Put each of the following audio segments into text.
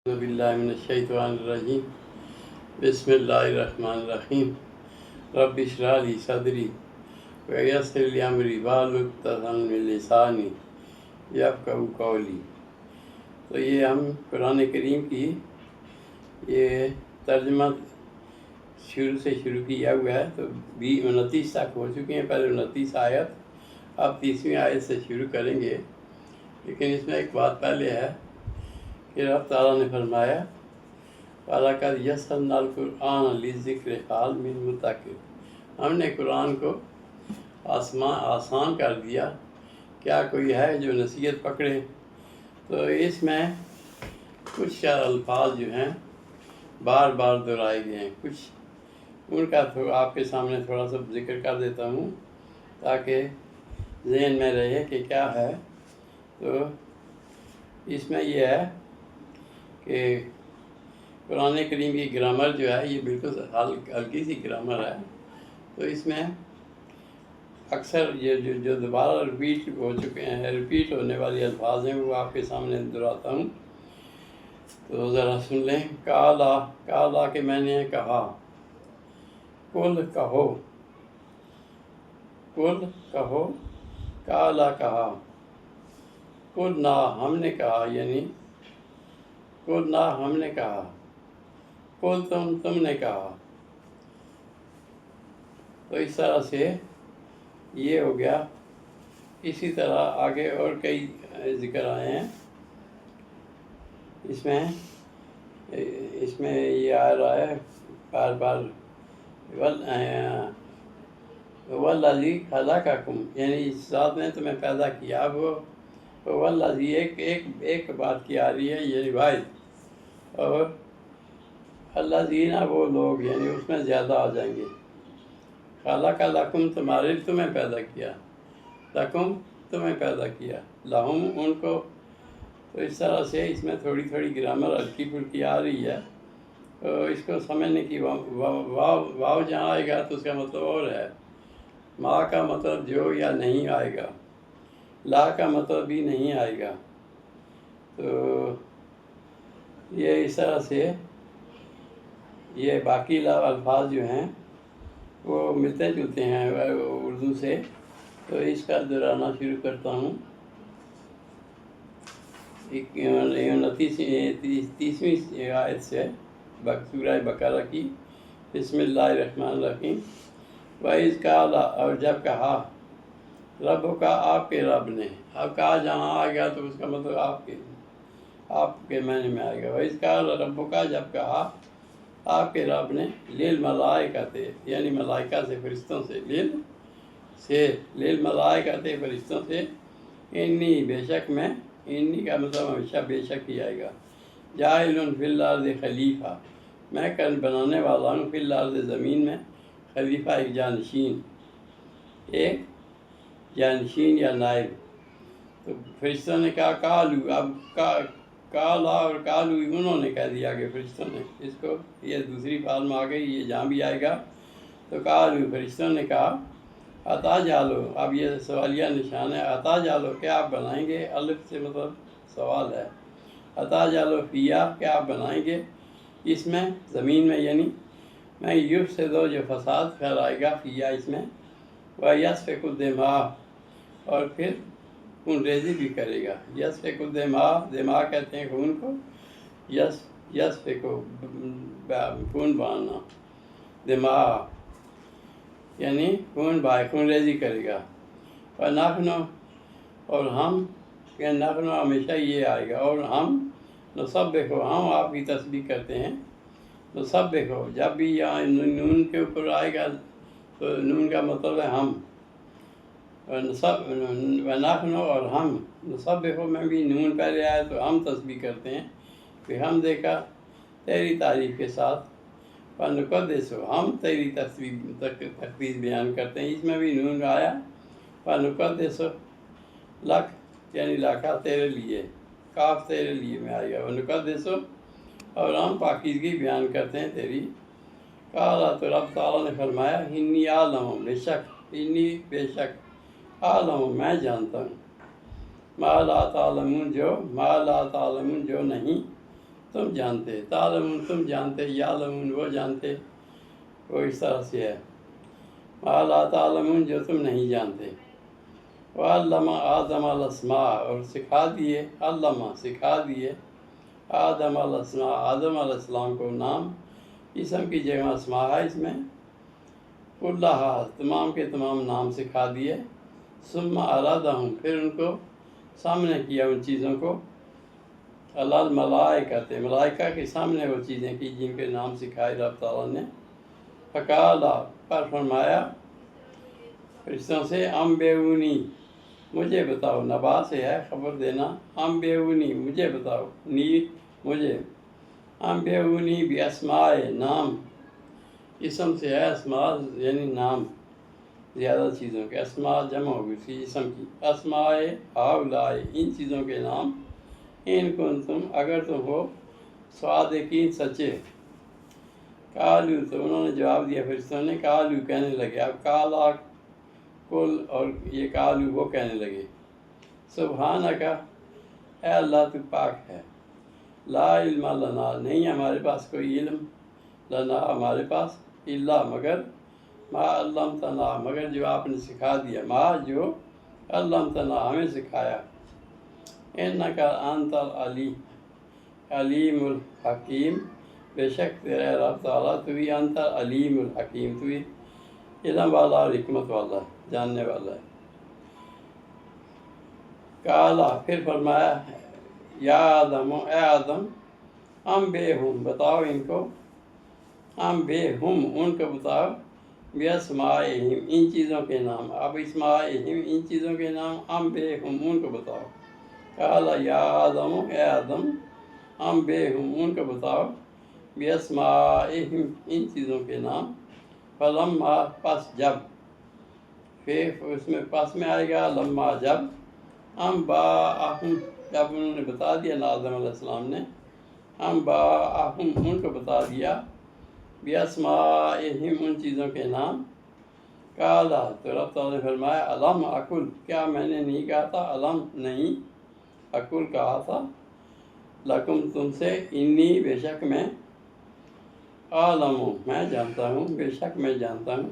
اعوذ باللہ من الشیطان الرجیم بسم اللہ الرحمن الرحیم رب اشرح لی صدری ویسر لی امری واحلل عقدۃ من لسانی یفقہوا قولی۔ تو یہ ہم قرآن کریم کی یہ ترجمہ شروع سے شروع کیا ہوا ہے، تو 29 تک ہو چکے ہیں۔ پہلے 29 آیت، اب 30ویں آیت سے شروع کریں گے۔ لیکن اس میں ایک بات پہلے ہے کہ رب تعالیٰ نے فرمایا وَلَقَدْ يَسَّرْنَا الْقُرْآنَ لِلذِّكْرِ فَهَلْ مِن مُّدَّكِرٍ، ہم نے قرآن کو آسان کر دیا، کیا کوئی ہے جو نصیحت پکڑے؟ تو اس میں کچھ الفاظ جو ہیں بار بار دہرائے گئے ہیں، کچھ ان کا آپ کے سامنے تھوڑا سا ذکر کر دیتا ہوں تاکہ ذہن میں رہے کہ کیا ہے۔ تو اس میں یہ ہے کہ قرآن کریم کی گرامر جو ہے یہ بالکل ہلکی سی گرامر ہے، تو اس میں اکثر یہ جو دوبارہ ریپیٹ ہو چکے ہیں، ریپیٹ ہونے والی الفاظ ہیں، وہ آپ کے سامنے دہراتا ہوں، تو ذرا سن لیں۔ کالا کہ میں نے کہا، کل کہو، کل کہو، کالا کہا، کل نہ ہم نے کہا، یعنی کل نہ ہم نے کہا، کل تم نے کہا۔ تو اس طرح سے یہ ہو گیا۔ اسی طرح آگے اور کئی ذکر آئے ہیں اس میں یہ آ رہا ہے بار بار والذی خلقکم، یعنی اس ذات نے تمہیں پیدا کیا۔ وہ والذی ایک بات کی آ رہی ہے، یعنی واحد، اور الذین وہ لوگ، یعنی اس میں زیادہ آ جائیں گے۔ خلق لکم تمہیں پیدا کیا، لکم تمہیں پیدا کیا، لہم ان کو۔ تو اس طرح سے اس میں تھوڑی تھوڑی گرامر ہلکی پھلکی آ رہی ہے، تو اس کو سمجھنے کی واو جہاں آئے گا تو اس کا مطلب اور ہے، ما کا مطلب جو یا نہیں آئے گا، لا کا مطلب بھی نہیں آئے گا۔ تو یہ اس طرح سے یہ باقی الفاظ جو ہیں وہ ملتے جلتے ہیں اردو سے، تو اس کا دہرانا شروع کرتا ہوں۔ 30ویں آیت سے سورہ بقرہ کی، بسم اللہ الرحمن الرحیم۔ وَإِذْ قَالَ، اور جب کہا، رب کا آپ کے رب نے، اب کہا جہاں آ گیا تو اس کا مطلب آپ کے معنی میں آئے گا۔ وَإِذْ قَالَ رب کا، جب کہا آپ کے رب نے، للملائکۃ، یعنی ملائکہ سے، فرشتوں سے، للملائکۃ فرشتوں سے، انی بے شک میں، انی کا مطلب ہمیشہ بے شک ہی آئے گا، جاعل فی الارض خلیفہ، میں بنانے والا ہوں، فی الارض زمین میں، خلیفہ ایک جانشین یا نائب۔ تو فرشتوں نے کہا کالو، اب کالا اور کالو انہوں نے کہہ دیا کہ فرشتوں نے، اس کو یہ دوسری فعل میں آ گئی، یہ جہاں بھی آئے گا تو کالو، فرشتوں نے کہا، عطا جالو، اب یہ سوالیہ نشان ہے، عطا جالو کیا آپ بنائیں گے، الف سے مطلب سوال ہے، عطا جالو فیا کیا آپ بنائیں گے اس میں، زمین میں، یعنی میں یفسد جو فساد پھیلائے گا، فیا اس میں، ویسفک الدماء، اور پھر خون ریزی بھی کرے گا۔ یسفک الدماء، دماء کہتے ہیں خون کو، یسفک خون بہانا، دماء یعنی خون ریزی کرے گا۔ وَنَحْنُ، اور ہم، کہ نحن ہمیشہ یہ آئے گا، اور ہم، نسبح، ہم آپ کی تسبیح کرتے ہیں، نسبح، جب بھی یہاں نون کے اوپر آئے گا تو نون کا مطلب ہے ہم، وَنَحْنُ، اور ہم، نسبح میں بھی نون پہلے آئے تو ہم تسبیح کرتے ہیں، کہ ہم دیکھا تیری تعریف کے ساتھ، فَنُقَدِّسُ، ہم تیری تقدیس بیان کرتے ہیں، اس میں بھی نون آیا، فَنُقَدِّسُ لَک، یعنی لاکھا تیرے لیے، کاف تیرے لیے میں آئے گا، فَنُقَدِّسُ، اور ہم پاکیزگی بیان کرتے ہیں تیری۔ قَالَ، تو رب تعالیٰ نے فرمایا، انی عالم، بے شک، انی بے شک، عالم میں جانتا ہوں، ما لا تعلمون، جو ما لا تعلمون جو نہیں تم جانتے، تعلمون تم جانتے، یعلمون وہ جانتے، وہ اس طرح سے ہے، ما لا تعلمون جو تم نہیں جانتے۔ وعلم آدم الاسماء اور سکھا دیے، علم سکھا دیے، آدم الاسماء آدم علیہ السلام کو نام، اسم کی جگہ اسماء ہے اس میں، کلہا تمام کے تمام نام سکھا دیے، ثم ارادہم پھر ان کو سامنے کیا ان چیزوں کو، الملائکۃ ملائکہ کے سامنے وہ چیزیں کی جن کے نام سکھائے رب تعالیٰ نے، فقالا پر فرمایا فرشتوں سے، انبئونی مجھے بتاؤ، نبا سے ہے خبر دینا، انبئونی مجھے بتاؤ، نی مجھے، انبئونی باسماء نام، اسم سے ہے اسماء یعنی نام، زیادہ چیزوں کے، اسماء جمع ہوگی اس کی اسم کی، اسماء ہؤلاء ان چیزوں کے نام، ان کنتم اگر تم ہو صادقین سچے، قالو تو انہوں نے جواب دیا فرشتوں نے، قالو کہنے لگے، اب قالا کل اور یہ قالو وہ کہنے لگے، سبحانک اے اللہ تو پاک ہے، لا علم لنا نہیں ہمارے پاس کوئی علم، لنا ہمارے پاس، الا مگر، ما علمتنا مگر جو آپ نے سکھا دیا، ما جو علمتنا ہمیں سکھایا، انک انت العلیم الحکیم بے شک تیرے رب تعالیٰ تو ہی انت العلیم الحکیم تو ہی علم والا اور حکمت والا جاننے والا ہے۔ قالا پھر فرمایا، یا آدم اے آدم، انبئہم بتاؤ ان کو، انبئہم ان کو بتاؤ، باسمائہم ان چیزوں کے نام، اب اسمائہم ان چیزوں کے نام، انبئہم ان کو بتاؤ، قالا یا آدم اے آدم، انبئہم ان کو بتاؤ، باسمائہم ان چیزوں کے نام، فلما پس جب، پھر اس میں پس میں آئے گا لما جب، انباءہم جب انہوں نے بتا دیا آدم علیہ السلام نے، انباءہم ان کو بتا دیا، باسمائہم ان چیزوں کے نام، قالا تو رب تعالیٰ نے فرمایا، الم اقل کیا میں نے نہیں کہا تھا، الم نہیں، اقل کہا تھا، لکم تم سے، انی بے شک میں، عالم میں جانتا ہوں، بے شک میں جانتا ہوں،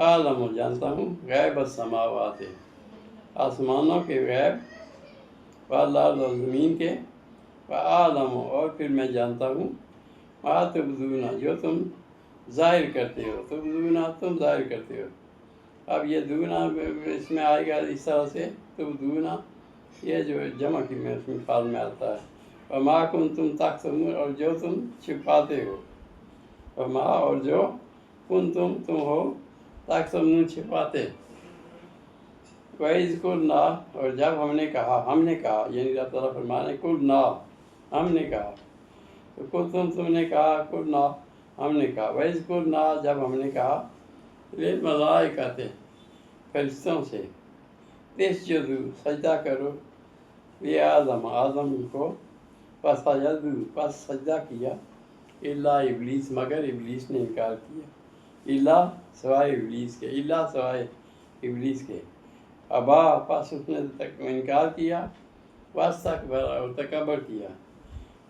عالم جانتا ہوں، غیب السماوات آسمانوں کے غیب، والارض اور زمین کے، وعالم اور پھر میں جانتا ہوں، ما تبدون جو تم ظاہر کرتے ہو، تبدون تم ظاہر کرتے ہو، اب یہ دونا اس میں آئے گا اس طرح سے، تبدون یہ جو جمع کی میں اس مثال میں آتا ہے، وما کنتم تکتمون اور جو تم چھپاتے ہو، وما اور جو کنتم تم ہو، تکتمون چھپاتے، وَإِذْ قُلْنَا اور جب ہم نے کہا یعنی اللہ تعالیٰ فرمانے قُلْنَا ہم نے کہا، تو کنتم تم نے کہا، قُلْنَا ہم نے کہا، وَإِذْ قُلْنَا جب ہم نے کہا، لِلْمَلَائِکَةِ فرشتوں سے، اسجدوا سجدہ کرو، لِآدم آدم کو، فسجدوا پس سجدہ کیا، الا ابلیس مگر ابلیس نے انکار کیا، الا سوائے ابلیس کے، الا سوائے ابلیس کے، ابا پس اس نے انکار کیا، واستکبر اور تکبر کیا،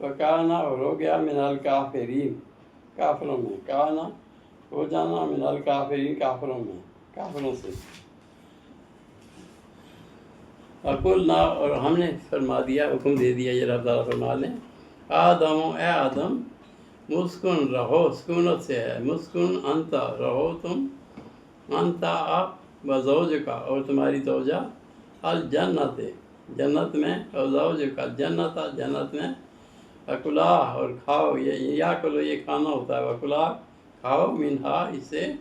وکانا اور ہو گیا من الکافرین کافروں میں، کانا ہو جانا من الکافرین کافروں میں، کافروں سے، وقلنا اور ہم نے فرما دیا، حکم دے دیا یہ رب تعالیٰ فرما لیں، آدم اے آدم، مسکن رہو، سکونت سے ہے، مسکن انتا رہو تم، انتا آپ و زوجکا اور تمہاری زوجہ، الجنت جنت میں، اور زوجکا جنت جنت میں، وکلا اور کھاؤ، یہ یا کلو یہ کھانا ہوتا ہے، وکلا کھاؤ، منہا اس سے،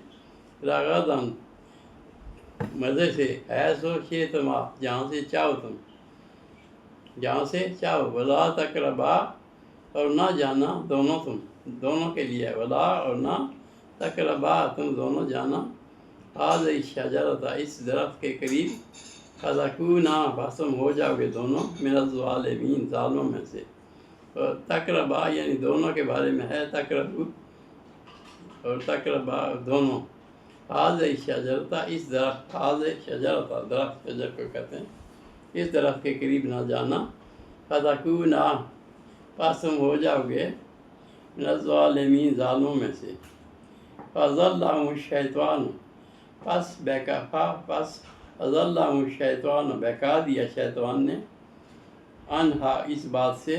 رغدن مزے سے، ایسو شیطما جہاں سے چاہو تم، جہاں سے چاہو، ولا تقربا اور نہ جانا دونوں تم، دونوں کے لیے، ولا اور نہ تقربا تم دونوں جانا، هذه الشجرۃ اس درخت کے قریب، فتکونا بس تم ہو جاؤ گے دونوں، من الظالمین ظالموں میں سے، اور تقربا یعنی دونوں کے بارے میں ہے، تقربو اور تقربا دونوں، هذه الشجرۃ اس درخت، هذه الشجرۃ درخت شجر کو کہتے ہیں، اس درخت کے قریب نہ جانا، فتکونا پس تم ہو جاؤ گے من الظالمین ظالموں میں سے. فَأَضَلَّهُمُ الشَّيْطَانُ پس اضلهم الشیطان بہکا دیا شیطان نے انہا اس بات سے.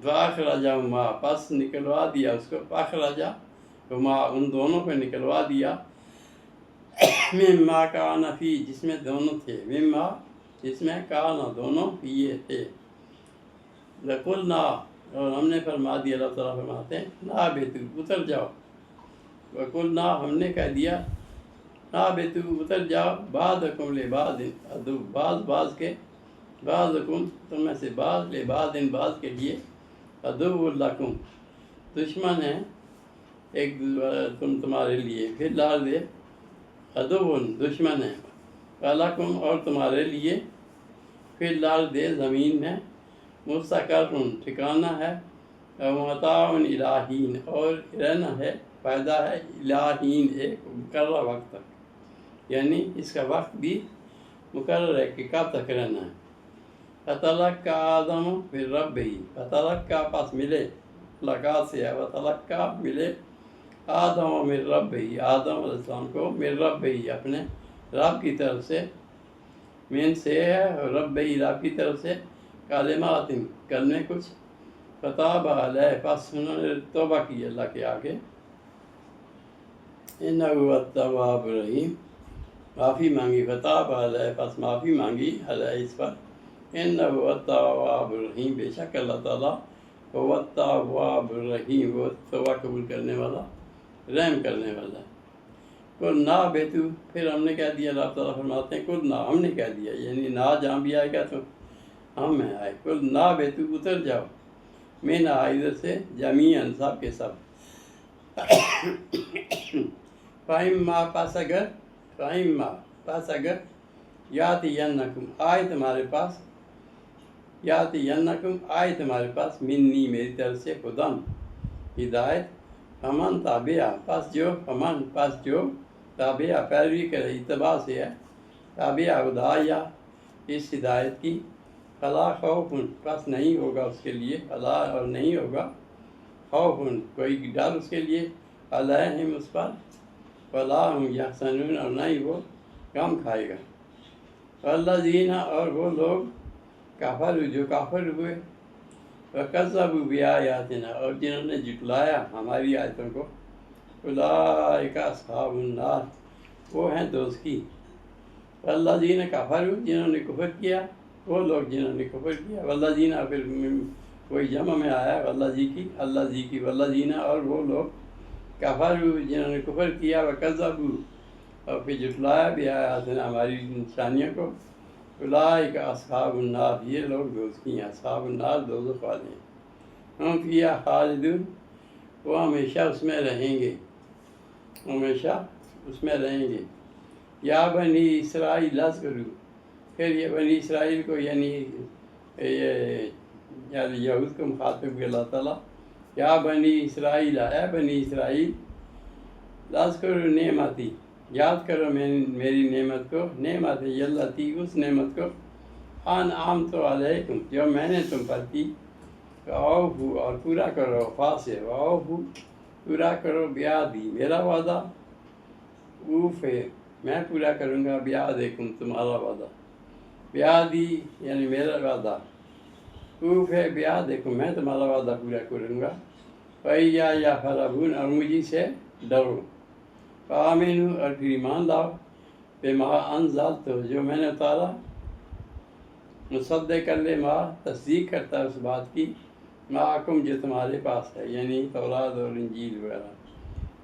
فَأَخْرَجَهُمَا پس نکلوا دیا اس کو. فَأَخْرَجَهُمَا ان دونوں کو نکلوا دیا. مِمَّا كَانَ فِيهِ جس میں دونوں تھے. مِمَّا جس میں كَانَ دونوں یہ تھے. وَقُلْنَا اور ہم نے فرما دیا. اللہ تعالیٰ فرماتے ہیں نَهْبِطُوا اتر جاؤ. وَقُلْنَا ہم نے کہہ دیا نَهْبِطُوا اتر جاؤ. بَعْضُكُمْ لِبَعْضٍ عَدُوٌّ بعضکم تم میں سے بعض لبعض بعض کے لیے عدو لکم دشمن ہے ایک تمہارے لیے. فی الارض عدو دشمن ہے. ولکم اور تمہارے لیے فی الارض زمین میں مستقر ٹھکانہ ہے. ومتاع الی حین اور رہنا ہے فائدہ ہے الی حین ایک مقررہ وقت تک. یعنی اس کا وقت بھی مقرر ہے کہ کب تک رہنا ہے. فتلقى آدم من ربه فتلقى پس ملے ملاقات سے ہے. فتلقى ملے آدم من ربه آدم علیہ السلام کو من ربه اپنے رب کی طرف سے. من سے ہے اور ربه رب کی طرف سے. کلمات کلمے کچھ. فتاب علیہ پس انہوں نے توبہ کی اللہ کے آگے. انہ هو التواب الرحیم معافی مانگی. فتاب علیہ پس معافی مانگی علیہ اس پر. انہ التواب الرحیم بے شک اللہ تعالیٰ هو التواب الرحیم وہ توبہ قبول کرنے والا رحم کرنے والا ہے. قلنا اہبطوا پھر ہم نے کہہ دیا. اللہ تعالیٰ فرماتے ہیں قلنا ہم نے کہہ دیا یعنی نا جہاں بھی آئے گا تو ہم میں آئے. قلنا اہبطوا اتر جاؤ. منہا ادھر سے جمیعاً سب کے سب. فَإِمَّا پس اگر یاتینکم آئے تمہارے پاس یاتینکم آئے تمہارے پاس منی میری طرف سے خدن ہدایت. فمن تابعہ پس جو تابعہ پیروی کرے اتباع سے ہے. تابعہ ہدایہ اس ہدایت کی. فلا خوف پس نہیں ہوگا اس کے لیے. فلا اور نہیں ہوگا خوف کوئی ڈر اس کے لیے. علیہم اس پر. فلا ہم یحزنون اور نہ ہی وہ غم کھائے گا. والذین اور وہ لوگ کافر جو کافر ہوئے. وکذبوا بآیاتنا اور جنہوں نے جھٹلایا ہماری آیتوں کو. اولئک اصحاب النار وہ ہیں دوزخی. والذین کفروا جنہوں نے کفر کیا وہ لوگ جنہوں نے کفر کیا. والذین پھر وہی جمع میں آیا اللہ کی والذین اور وہ لوگ کفروا جنہوں نے کفر کیا. وکذبوا اور پھر جھٹلایا بھی آیاتنا ہماری نشانیوں کو. اولئک اصحاب النار یہ لوگ دوزخی ہیں. اصحاب النار دوزخ والے ہیں. ہم فیہا خالدون وہ ہمیشہ اس میں رہیں گے. ہمیشہ اس میں رہیں گے. یا بنی اسرائیل اذکروا پھر یہ بنی اسرائیل کو یعنی یہود کو مخاطب کیا اللہ تعالیٰ. یا بنی اسرائیل اے بنی اسرائیل اذکروا نعمتی یاد کرو میری نعمت کو. نعمت یلتی اس نعمت کو انعمت علیکم جو میں نے تم پر کی. اوفو اور پورا کرو وفا سے. اوفو پورا کرو بیعہدی میرا وعدہ. اوف میں پورا کروں گا بیعہدکم تمہارا وعدہ. بیعہدی یعنی میرا وعدہ. اوف بیعہدکم میں تمہارا وعدہ پورا کروں گا. فَإِيَّايَ فَارْهَبُونِ اور مجھے سے ڈرو. فَآمِنُوا اور پھر ایمان لاؤ. بِمَا أَنزَلْتُ جو میں نے اتارا. مصدق لما تصدیق کرتا ہے اس بات کی. معکم جو تمہارے پاس ہے یعنی تورات اور انجیل وغیرہ.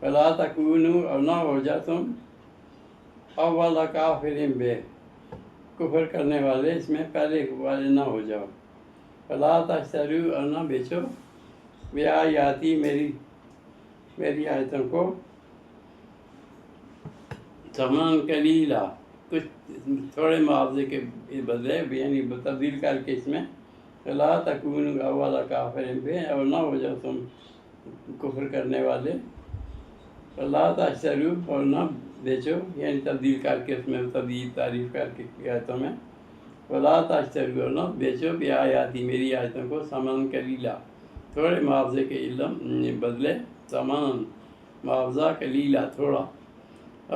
فَلَا تَكُونُوا اور نہ ہو جا تم اول کافر بے کفر کرنے والے اس میں پہلے والے نہ ہو جاؤ. فَلَا تَشْتَرُوا اور نہ بیچو بآیاتی میری آیتوں کو ثمن قلیلا کچھ تھوڑے معاوضے کے بدلے یعنی تبدیل کر کے اس میں. فَلَا تَكُونُوا اول کافر بے اور نہ ہو جاؤ تم کفر کرنے والے. فَلَا تَشْتَرُوا اور نہ بیچو یعنی تبدیل کر کے اس میں تبدیل تعریف کر کے آیتوں میں. ولا تشتروا نہ بیچو بآیاتی میری آیتوں کو ثمن قلیلا تھوڑے معاوضے کے علم بدلے ثمن معاوضہ قلیلا تھوڑا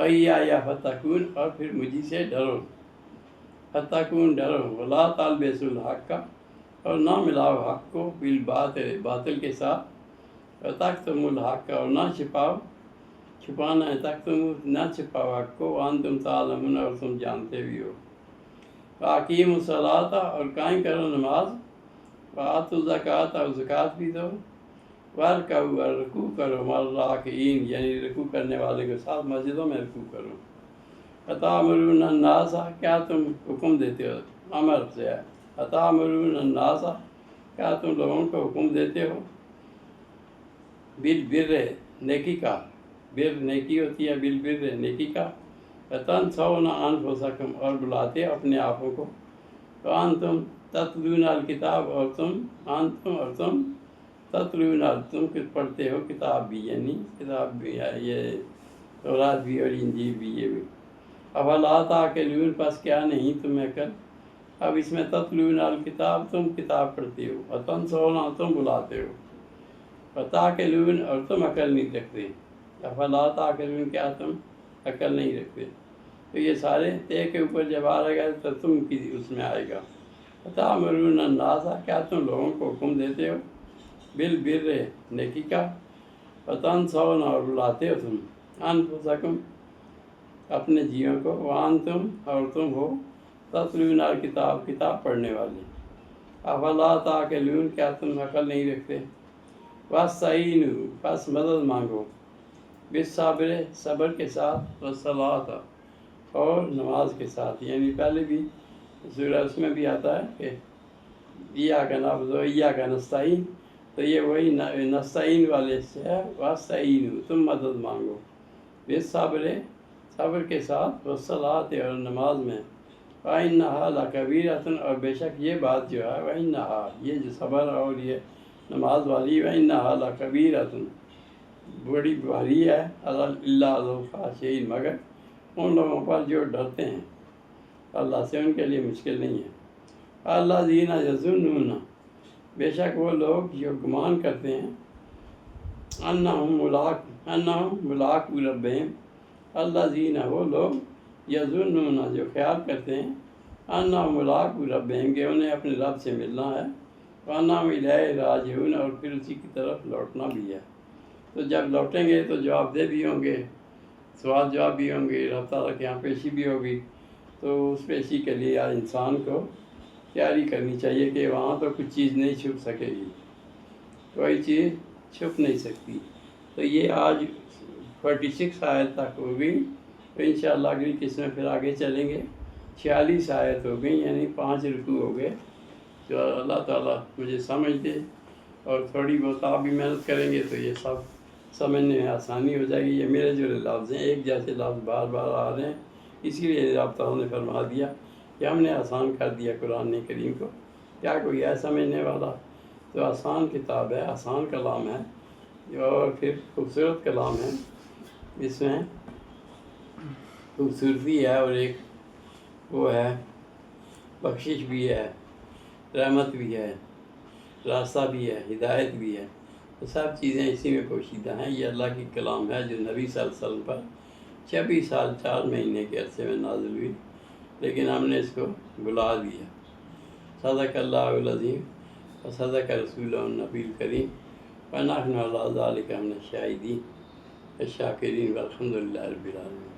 یا فتقون اور پھر مجھے سے ڈرو فتقون ڈرو ولا تلبسوا الحق کا اور نہ ملاؤ حق کو بالباطل باطل کے ساتھ وتکتموا الحق اور نہ چھپانا ہے تکتموا نہ چھپاؤ حق کو وانتم تعلمون اور تم جانتے بھی ہو واقیموا الصلاۃ اور قائم کرو نماز وآتوا الزکوٰۃ اور زکوٰۃ بھی دو وارکعوا اور رکوع کرو مع الراکعین یعنی رکوع کرنے والے کے ساتھ مسجدوں میں رکوع کرو اتامرون الناس کیا تم حکم دیتے ہو امر سے ہے اتامرون الناس کیا تم لوگوں کو حکم دیتے ہو بالبر نیکی کا بر نیکی ہوتی ہے بالبر نیکی کا وتنسون انفسکم اور بلاتے اپنے آپوں کو وانتم تتلون الکتاب اور تم تتلون تم پڑھتے ہو کتاب بھی یعنی کتاب بھی یہ تورات بھی اور انجیل بھی یہ بھی افلا تعقلون پس کیا نہیں تمہیں عقل اب اس میں تتلون الکتاب تم کتاب پڑھتے ہو وتنسون تم بلاتے ہو وتعقلون اور تم عقل نہیں رکھتے افلا تعقلون کیا تم عقل نہیں رکھتے تو یہ سارے تے کے اوپر جب آئے گا تو تم کی اس میں آئے گا اتامرون الناس کیا تم لوگوں کو حکم دیتے ہو بالبر نیکی کا وتنسون اور بلاتے ہو تم انفسکم اپنے جیوں کو وانتم اور تم ہو تتلون الکتاب کتاب پڑھنے والے افلا تعقلون کیا تم عقل نہیں رکھتے واستعینوا پس مدد مانگو بالصبر صبر کے ساتھ والصلاۃ اور نماز کے ساتھ یعنی پہلے بھی سورہ اس میں بھی آتا ہے کہ ایاک نعبد و ایاک نستعین تو یہ وہی نستعین والے سے ہے واستعینوا تم مدد مانگو بالصبر صبر کے ساتھ والصلاۃ اور نماز میں وَإِنَّهَا لَكَبِيرَةٌ اور بے شک یہ بات جو ہے وَإِنَّهَا یہ جو صبر اور یہ نماز والی وَإِنَّهَا لَكَبِيرَةٌ بڑی بھاری ہے اللہ الخاشعین مگر ان لوگوں پر جو ڈرتے ہیں اللہ سے ان کے لیے مشکل نہیں ہے الذین یظنون بے شک وہ لوگ جو گمان کرتے ہیں انہم ملاقو ربہم الذین وہ لوگ یظنون جو خیال کرتے ہیں انہم ملاقو ربہم کہ انہیں اپنے رب سے ملنا ہے وانہم الیہ راجعون اور پھر اسی کی طرف لوٹنا بھی ہے تو جب لوٹیں گے تو جواب دہ بھی ہوں گے سوال جواب بھی ہوں گے رب تعالیٰ کے یہاں پیشی بھی ہوگی تو اس پیشی کے لیے انسان کو تیاری کرنی چاہیے کہ وہاں تو کچھ چیز نہیں چھپ سکے گی کوئی چیز چھپ نہیں سکتی تو یہ آج 46 آیت تک ہو گئی تو انشاءاللہ اگلی قسط میں پھر آگے چلیں گے 46 آیت ہو گئی یعنی 5 رکوع ہو گئے جو اللہ تعالیٰ مجھے سمجھ دے اور تھوڑی بہت آپ بھی محنت کریں گے تو یہ سب سمجھنے میں آسانی ہو جائے گی یہ میرے جو لفظ ہیں ایک جیسے لفظ بار بار آ رہے ہیں اسی لیے رب تعالیٰ نے فرما دیا کہ ہم نے آسان کر دیا قرآن کریم کو کیا کوئی ہے سمجھنے والا تو آسان کتاب ہے آسان کلام ہے اور پھر خوبصورت کلام ہے اس میں خوبصورتی ہے اور ایک وہ ہے بخشش بھی ہے رحمت بھی ہے راستہ بھی ہے ہدایت بھی ہے تو سب چیزیں اسی میں پوشیدہ ہیں یہ اللہ کی کلام ہے جو نبی صلی اللہ علیہ وسلم پر 26 سال 4 مہینے کے عرصے میں نازل ہوئی لیکن ہم نے اس کو بلا دیا صدق اللہ العظیم و صدق رسول النبی الکریم ونحن علی ذلک من الشاہدین الشاکرین والحمد للہ رب العالمین